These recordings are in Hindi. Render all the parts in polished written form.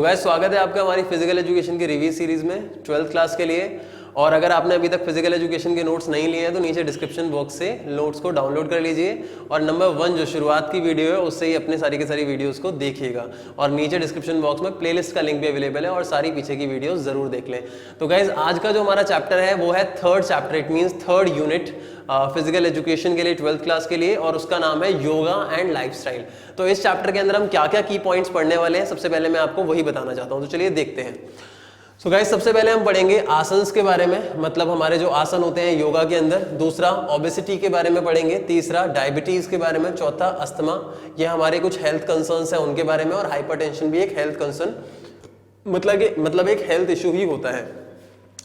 गाइस स्वागत है आपका हमारी फिजिकल एजुकेशन की रिव्यू सीरीज में 12th क्लास के लिए। और अगर आपने अभी तक फिजिकल एजुकेशन के नोट्स नहीं लिए हैं तो नीचे डिस्क्रिप्शन बॉक्स से नोट्स को डाउनलोड कर लीजिए और नंबर 1 जो शुरुआत की वीडियो है उससे ही अपने सारी की सारी वीडियोस को देखिएगा। और नीचे डिस्क्रिप्शन बॉक्स में प्लेलिस्ट का लिंक भी अवेलेबल है और सारी पीछे की वीडियोस जरूर देख लें। तो गाइज आज का जो हमारा चैप्टर है वो है third chapter, it means third unit physical education के लिए 12th क्लास के लिए, और उसका नाम है योगा एंड लाइफस्टाइल। तो इस चैप्टर के अंदर हम क्या क्या की पॉइंट्स पढ़ने वाले हैं सबसे पहले मैं आपको वही बताना चाहता हूँ। तो चलिए देखते हैं। सो गाइस सबसे पहले हम पढ़ेंगे आसन्स के बारे में, मतलब हमारे जो आसन होते हैं योगा के अंदर। दूसरा ओबेसिटी के बारे में पढ़ेंगे। तीसरा डायबिटीज के बारे में। चौथा अस्थमा, ये हमारे कुछ हेल्थ कंसर्न्स हैं उनके बारे में। और हाइपरटेंशन भी एक हेल्थ कंसर्न मतलब एक हेल्थ इशू ही होता है।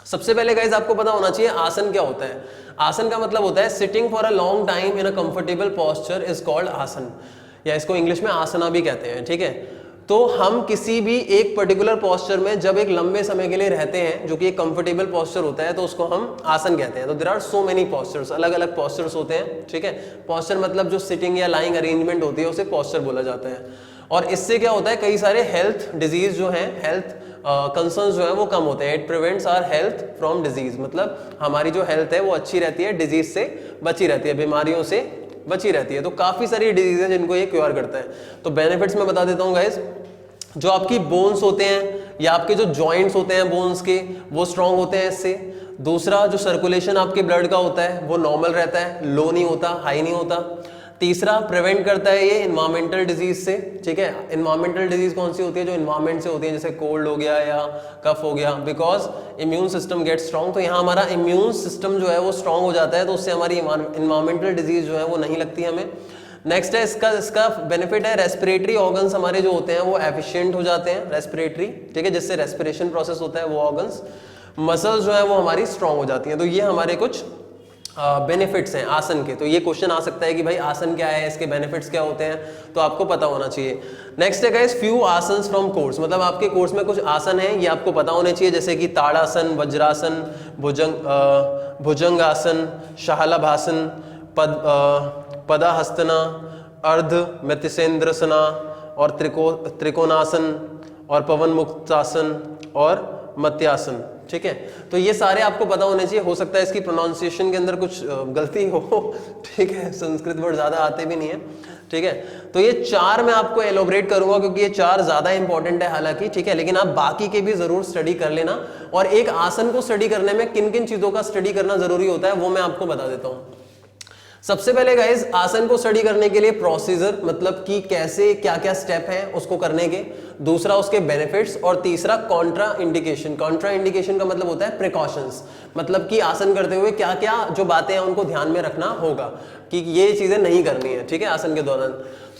सबसे पहले गाइस आपको पता होना चाहिए आसन क्या होता है। आसन का मतलब होता है sitting for a long time in a comfortable posture is called आसन, या इसको इंग्लिश में आसना भी कहते हैं। ठीक है, तो हम किसी भी एक पर्टिकुलर पोस्चर में जब एक लंबे समय के लिए रहते हैं जो कि एक कंफर्टेबल पोस्चर होता है तो उसको हम आसन कहते हैं। तो there are so many postures, अलग अलग पोस्चर्स होते हैं। ठीक है, पोस्चर मतलब जो सिटिंग या लाइंग अरेंजमेंट होती है उसे पोस्चर बोला जाता है। और इससे क्या होता है, कई सारे हेल्थ डिजीज जो हैं, हेल्थ कंसर्न्स जो है वो कम होते हैं। It prevents our health from disease, मतलब हमारी जो हेल्थ है वो अच्छी रहती है, डिजीज से बची रहती है, बीमारियों से बची रहती है। तो काफी सारी डिजीज है जिनको ये क्योर करता है। तो बेनिफिट्स मैं बता देता हूँ गाइस। जो आपकी बोन्स होते हैं या आपके जो जॉइंट्स होते हैं बोन्स के, वो स्ट्रांग होते हैं इससे। दूसरा, जो सर्कुलेशन आपके ब्लड का होता है वो नॉर्मल रहता है, लो नहीं होता, हाई नहीं होता। तीसरा, प्रिवेंट करता है ये इन्वायरमेंटल डिजीज से। ठीक है, इन्वायरमेंटल डिजीज कौन सी होती है, जो इन्वायरमेंट से होती है, जैसे कोल्ड हो गया या कफ हो गया, because immune system get strong. तो यहाँ हमारा इम्यून सिस्टम जो है वो स्ट्रांग हो जाता है, तो उससे हमारी इन्वायरमेंटल डिजीज जो है वो नहीं लगती हमें। नेक्स्ट है इसका बेनिफिट है रेस्पिरेटरी ऑर्गन्स हमारे जो होते हैं वो एफिशिएंट हो जाते हैं, रेस्पिरेटरी। ठीक है, जिससे रेस्पिरेशन प्रोसेस होता है वो ऑर्गन्स। मसल्स जो है वो हमारी स्ट्रांग हो जाती हैं। तो ये हमारे कुछ बेनिफिट्स हैं आसन के। तो ये क्वेश्चन आ सकता है कि भाई आसन क्या है, इसके बेनिफिट्स क्या होते हैं, तो आपको पता होना चाहिए। नेक्स्ट है guys few asanas from course, मतलब आपके कोर्स में कुछ आसन हैं ये आपको पता होने चाहिए, जैसे कि ताड़ासन, वज्रासन, भुजंगासन, शाहलाभासन, पदाहस्तना, अर्ध मत्स्येंद्रसना और त्रिकोणासन और पवन मुक्तासन और मत्यासन। ठीक है, तो ये सारे आपको पता होने चाहिए। हो सकता है इसकी प्रोनाउंसिएशन के अंदर कुछ गलती हो, ठीक है, संस्कृत वर्ड ज्यादा आते भी नहीं है। ठीक है, तो ये चार मैं आपको एलोबरेट करूंगा क्योंकि ये चार ज्यादा इंपॉर्टेंट है हालांकि। ठीक है, लेकिन आप बाकी के भी जरूर स्टडी कर लेना। और एक आसन को स्टडी करने में किन किन चीजों का स्टडी करना जरूरी होता है वो मैं आपको बता देता हूँ। सबसे पहले गाइस आसन को स्टडी करने के लिए प्रोसीजर, मतलब कि कैसे क्या क्या स्टेप हैं उसको करने के। दूसरा, उसके बेनिफिट्स। और तीसरा, कॉन्ट्रा इंडिकेशन। कॉन्ट्रा इंडिकेशन का मतलब होता है प्रिकॉशंस, मतलब कि आसन करते हुए क्या क्या जो बातें हैं उनको ध्यान में रखना होगा कि ये चीजें नहीं करनी है। ठीक है, आसन के दौरान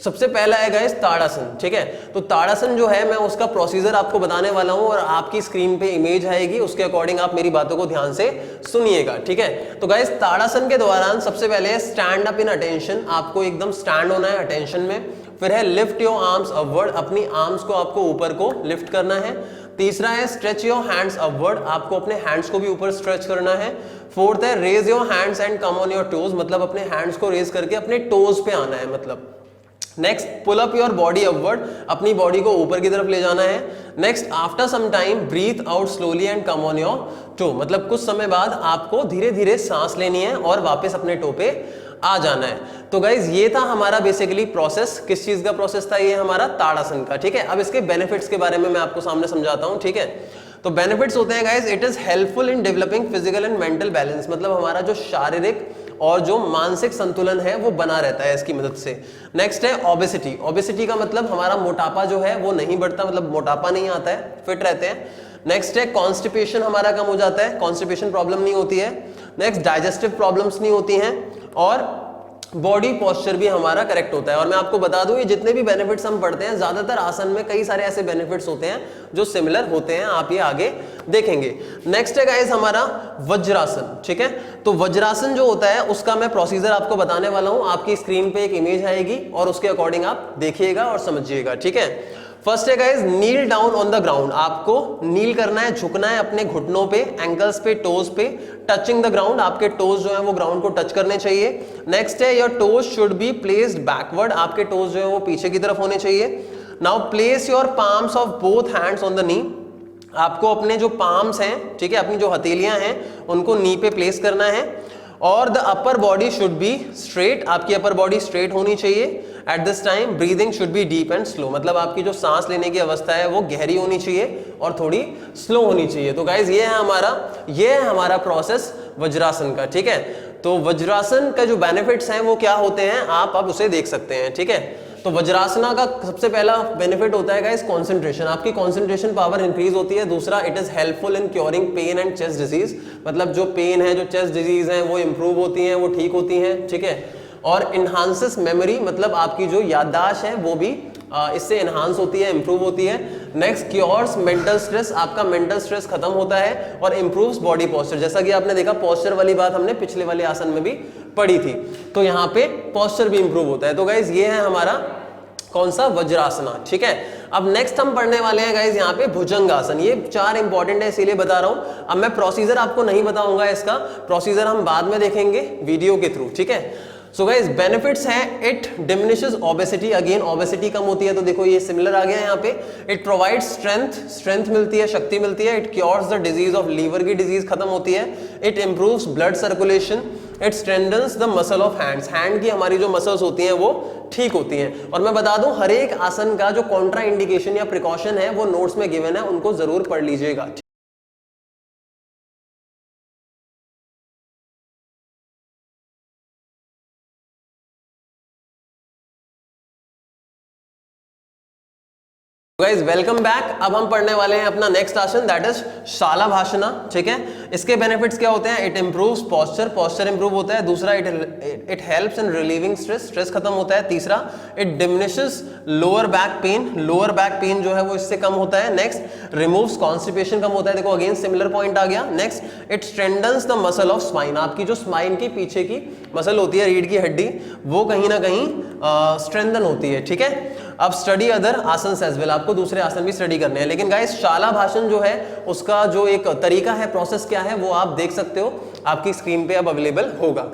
सबसे पहला है गाइस ताड़ासन। ठीक है, तो ताड़ासन जो है मैं उसका प्रोसीजर आपको बताने वाला हूं और आपकी स्क्रीन पे इमेज आएगी, उसके अकॉर्डिंग आप मेरी बातों को ध्यान से सुनिएगा। ठीक है, तो गाइस ताड़ासन के दौरान सबसे पहले स्टैंड अप इन अटेंशन, आपको एकदम स्टैंड होना है अटेंशन में। फिर है लिफ्ट योर आर्म्स अपवर्ड, अपनी आर्म्स को आपको ऊपर को लिफ्ट करना है। तीसरा है स्ट्रेच योर हैंड्स अपवर्ड, आपको अपने हैंड्स को भी ऊपर स्ट्रेच करना है। फोर्थ है raise your hands and come on your toes, मतलब अपने हैंड्स को रेज करके अपने टोज पे आना है। मतलब next, pull up your body upward, अपनी बॉडी को ऊपर की तरफ ले जाना है। Next, after some time breathe out slowly and come on your toe, मतलब कुछ समय बाद आपको धीरे धीरे सांस लेनी है और वापस अपने टो पे आ जाना है। तो गाइज ये था हमारा बेसिकली प्रोसेस। किस चीज का प्रोसेस था ये, हमारा ताड़ासन का। ठीक है, अब इसके बेनिफिट्स के बारे में मैं आपको सामने समझाता हूं। ठीक है, तो बेनिफिट्स होते हैं guys, it is helpful in developing physical and mental balance, मतलब हमारा जो शारीरिक और जो मानसिक संतुलन है वो बना रहता है इसकी मदद से। नेक्स्ट है ओबेसिटी। ओबेसिटी का मतलब हमारा मोटापा जो है वो नहीं बढ़ता, मतलब मोटापा नहीं आता है, फिट रहते हैं। नेक्स्ट है कॉन्स्टिपेशन, हमारा कम हो जाता है, कॉन्स्टिपेशन प्रॉब्लम नहीं होती है। नेक्स्ट, डाइजेस्टिव प्रॉब्लम्स नहीं होती हैं और बॉडी पोस्चर भी हमारा करेक्ट होता है। और मैं आपको बता दूं ये जितने भी बेनिफिट्स हम पढ़ते हैं ज्यादातर आसन में कई सारे ऐसे बेनिफिट्स होते हैं जो सिमिलर होते हैं, आप ये आगे देखेंगे। नेक्स्ट है गाइस हमारा वज्रासन। ठीक है, तो वज्रासन जो होता है उसका मैं प्रोसीजर आपको बताने वाला हूं, आपकी स्क्रीन पे एक इमेज आएगी और उसके अकॉर्डिंग आप देखिएगा और समझिएगा। ठीक है, फर्स्ट है guys kneel down on the ground, आपको नील करना है, झुकना है अपने घुटनों पे, एंकल्स पे, टोज पे, टचिंग द ग्राउंड, आपके टोज जो है वो ग्राउंड को टच करने चाहिए। नेक्स्ट है your toes should be placed backward, आपके टोज जो है वो पीछे की तरफ होने चाहिए। Now place your palms of both hands on the knee. आपको अपने जो पाम्स हैं, ठीक है, अपनी जो हथेलियां हैं उनको नी पे प्लेस करना है। और the upper body should be straight, आपकी अपर बॉडी स्ट्रेट होनी चाहिए। At this time breathing should be deep and slow, मतलब आपकी जो सांस लेने की अवस्था है वो गहरी होनी चाहिए और थोड़ी स्लो होनी चाहिए। तो गाइज ये है हमारा प्रोसेस वज्रासन का, ठीक है। तो वज्रासन का जो बेनिफिट्स हैं वो क्या होते हैं, आप अब उसे देख सकते हैं, ठीक है। तो वज्रासना का सबसे पहला बेनिफिट होता है गाइस कंसंट्रेशन, आपकी कंसंट्रेशन पावर इंक्रीज होती है। दूसरा, it is helpful in curing pain and chest disease, मतलब जो पेन है, जो चेस्ट डिजीज है वो इंप्रूव होती हैं, वो ठीक होती हैं, ठीक है। और इन्हांसेस मेमोरी, मतलब आपकी जो याददाश्त है वो भी इससे इन्हांस होती है, इंप्रूव होती है। नेक्स्ट, क्योर्स मेंटल स्ट्रेस, आपका मेंटल स्ट्रेस खत्म होता है। और इंप्रूव्स बॉडी पोस्चर, जैसा कि आपने देखा पोस्चर वाली बात हमने पिछले वाले आसन में भी पढ़ी थी, तो यहाँ पे पोस्चर भी इंप्रूव होता है। तो गाइज ये है हमारा कौन सा, वज्रासना, ठीक है। अब नेक्स्ट हम पढ़ने वाले हैं गाइज यहाँ पे भुजंगासन। ये 4 इंपॉर्टेंट है इसीलिए बता रहा हूं। अब मैं प्रोसीजर आपको नहीं बताऊंगा, इसका प्रोसीजर हम बाद में देखेंगे वीडियो के थ्रू, ठीक है। सो गाइज बेनिफिट्स हैं, it diminishes obesity, again obesity कम होती है, तो देखो ये सिमिलर आ गया यहाँ पे। इट प्रोवाइड्स स्ट्रेंथ मिलती है, शक्ति मिलती है। It cures the disease of liver की डिजीज खत्म होती है। It improves blood circulation. It strengthens the muscle of hands, hand की हमारी जो मसल्स होती हैं वो ठीक होती हैं। और मैं बता दूं, हर एक आसन का जो कॉन्ट्रा इंडिकेशन या प्रिकॉशन है वो नोट्स में गिवन है, उनको जरूर पढ़ लीजिएगा। Guys welcome back. अब हम पढ़ने वाले हैं अपना नेक्स्ट आसन, दैट इज शालाभासना, ठीक है। इसके बेनिफिट्स क्या होते हैं, इट इंप्रूव्स पोस्चर इंप्रूव होता है। दूसरा, it helps in relieving stress खत्म होता है। तीसरा, it diminishes lower back pain जो है वो इससे कम होता है। नेक्स्ट, रिमूव्स कॉन्स्टिपेशन, कम होता है। देखो अगेन सिमिलर पॉइंट आ गया। Next, it strengthens the muscle of spine, आपकी जो स्पाइन की पीछे की मसल होती है, रीढ़ की हड्डी, वो कहीं ना कहीं स्ट्रेंथन होती है, ठीक है। अब स्टडी अदर आसन एज वेल, आपको दूसरे आसन भी स्टडी करने हैं। लेकिन गाइस शालाभासन जो है उसका जो एक तरीका है, प्रोसेस क्या है, वो आप देख सकते हो, आपकी स्क्रीन पे अब अवेलेबल होगा।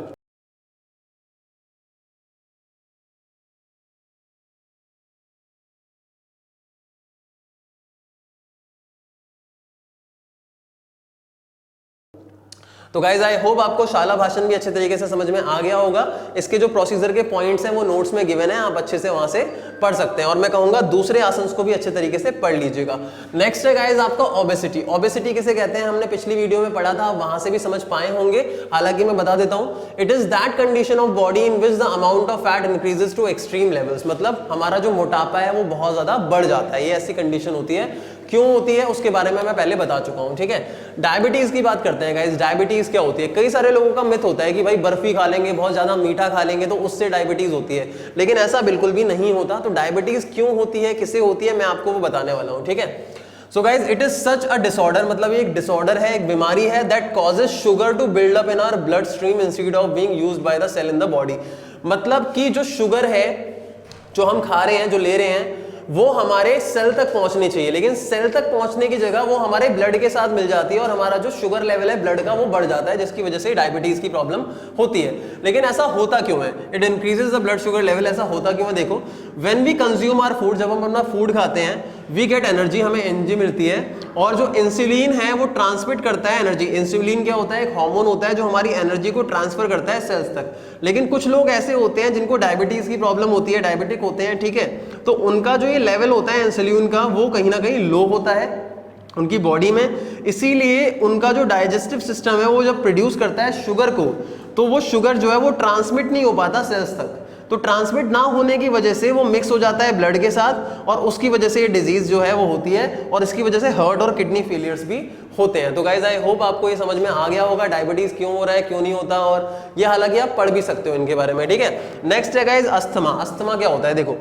तो गाइज आई होप आपको शालाभासन भी अच्छे तरीके से समझ में आ गया होगा। इसके जो प्रोसीजर के पॉइंट्स हैं वो नोट्स में गिवन है, आप अच्छे से वहां से पढ़ सकते हैं। और मैं कहूंगा दूसरे आसन्स को भी अच्छे तरीके से पढ़ लीजिएगा। नेक्स्ट है गाइज आपका ओबेसिटी। ओबेसिटी किसे कहते हैं, हमने पिछली वीडियो में पढ़ा था, वहां से भी समझ पाए होंगे, हालांकि मैं बता देता हूं। It is that condition of body in which the amount of fat increases to extreme levels, मतलब हमारा जो मोटापा है वो बहुत ज्यादा बढ़ जाता है। ये ऐसी कंडीशन होती है, क्यों होती है उसके बारे में मैं पहले बता चुका हूं, ठीक है। डायबिटीज की बात करते हैं गाइस। डायबिटीज क्या होती है, कई सारे लोगों का मिथ होता है कि भाई बर्फी खा लेंगे, बहुत ज्यादा मीठा खा लेंगे तो उससे डायबिटीज होती है, लेकिन ऐसा बिल्कुल भी नहीं होता। तो डायबिटीज क्यों होती है, किससे होती है, मैं आपको वो बताने वाला हूं, ठीक है। So guys it is such a disorder, मतलब एक डिसऑर्डर है, एक बीमारी है, that causes sugar to build up in our blood stream instead of being used by the cell in the body. मतलब कि जो शुगर है जो हम खा रहे हैं, जो ले रहे हैं, वो हमारे सेल तक पहुंचनी चाहिए, लेकिन सेल तक पहुंचने की जगह वो हमारे ब्लड के साथ मिल जाती है और हमारा जो शुगर लेवल है ब्लड का वो बढ़ जाता है, जिसकी वजह से डायबिटीज की प्रॉब्लम होती है। लेकिन ऐसा होता क्यों है, it increases the blood sugar level, ऐसा होता क्यों है, देखो when we consume our food, जब हम अपना फूड खाते हैं, वी गेट एनर्जी, हमें एनर्जी मिलती है। और जो इंसुलिन है वो ट्रांसमिट करता है एनर्जी। इंसुलिन क्या होता है, एक हार्मोन होता है जो हमारी एनर्जी को ट्रांसफर करता है सेल्स तक। लेकिन कुछ लोग ऐसे होते हैं जिनको डायबिटीज की प्रॉब्लम होती है, डायबिटिक होते हैं, ठीक है, तो उनका जो ये लेवल होता है इंसुलिन का वो कहीं ना कहीं लो होता है उनकी बॉडी में। इसीलिए उनका जो डाइजेस्टिव सिस्टम है वो जब प्रोड्यूस करता है शुगर को, तो वो शुगर जो है वो ट्रांसमिट नहीं हो पाता सेल्स तक। तो ट्रांसमिट ना होने की वजह से वो मिक्स हो जाता है ब्लड के साथ, और उसकी वजह से ये डिजीज जो है वो होती है, और इसकी वजह से हार्ट और किडनी फेलियर्स भी होते हैं। तो गाइज आई होप आपको ये समझ में आ गया होगा डायबिटीज क्यों हो रहा है, क्यों नहीं होता, और ये हालांकि आप पढ़ भी सकते हो इनके बारे में, ठीक है। नेक्स्ट है गाइज अस्थमा। अस्थमा क्या होता है, देखो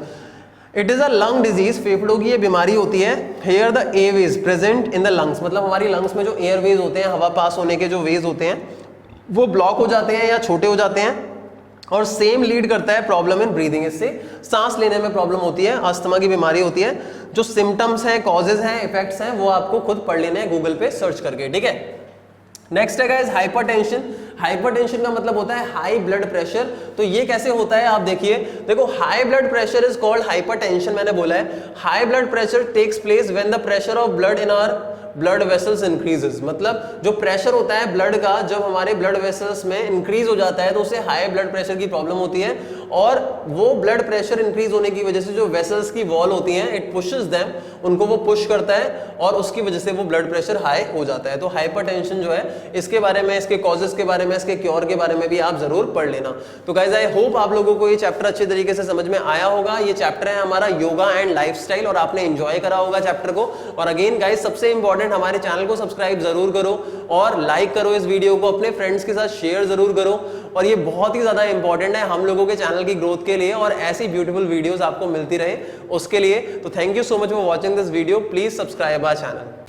it is a lung disease, फेफड़ों की ये बीमारी होती है। Here the Airways present in the lungs, मतलब हमारी लंग्स में जो एयरवेज होते हैं, हवा पास होने के जो वेज होते हैं, वो ब्लॉक हो जाते हैं या छोटे हो जाते हैं, और सेम लीड करता है प्रॉब्लम इन ब्रीदिंग। इससे सांस लेने में प्रॉब्लम होती है, अस्थमा की बीमारी होती है। जो सिम्टम्स हैं, कॉजेज हैं, इफेक्ट्स हैं, वो आपको खुद पढ़ लेने हैं गूगल पे सर्च करके, ठीक है। नेक्स्ट है गाइस हाइपरटेंशन। हाइपरटेंशन का मतलब होता है हाई ब्लड प्रेशर। तो ये कैसे होता है आप देखिए, देखो high blood pressure is called hypertension, मैंने बोला है high blood pressure takes place when the pressure of blood in our blood vessels increases. मतलब जो प्रेशर होता है ब्लड का जब हमारे ब्लड वेसल्स में इंक्रीज हो जाता है तो उसे हाई ब्लड प्रेशर की प्रॉब्लम होती है, और वो ब्लड प्रेशर इंक्रीज होने की वजह से जो वेसल्स की वॉल होती हैं इट पुशेस देम, उनको वो पुश करता है और उसकी वजह से वो ब्लड प्रेशर हाई हो जाता है। तो हाइपरटेंशन जो है इसके बारे में, इसके कॉजेस के बारे में, इसके क्योर के बारे में भी आप जरूर पढ़ लेना। तो गाइस आई होप आप लोगों को ये चैप्टर अच्छे तरीके से समझ में आया होगा। ये चैप्टर है हमारा योगा एंड लाइफस्टाइल और आपने एंजॉय करा होगा चैप्टर को। और अगेन गाइस सबसे इंपॉर्टेंट हमारे चैनल को सब्सक्राइब जरूर करो और लाइक करो इस वीडियो को, अपने फ्रेंड्स के साथ शेयर जरूर करो। और ये बहुत ही ज्यादा इंपॉर्टेंट है हम लोगों के चैनल की ग्रोथ के लिए और ऐसी ब्यूटीफुल वीडियोस आपको मिलती रहे उसके लिए। तो thank you so much for watching this video, please subscribe our channel.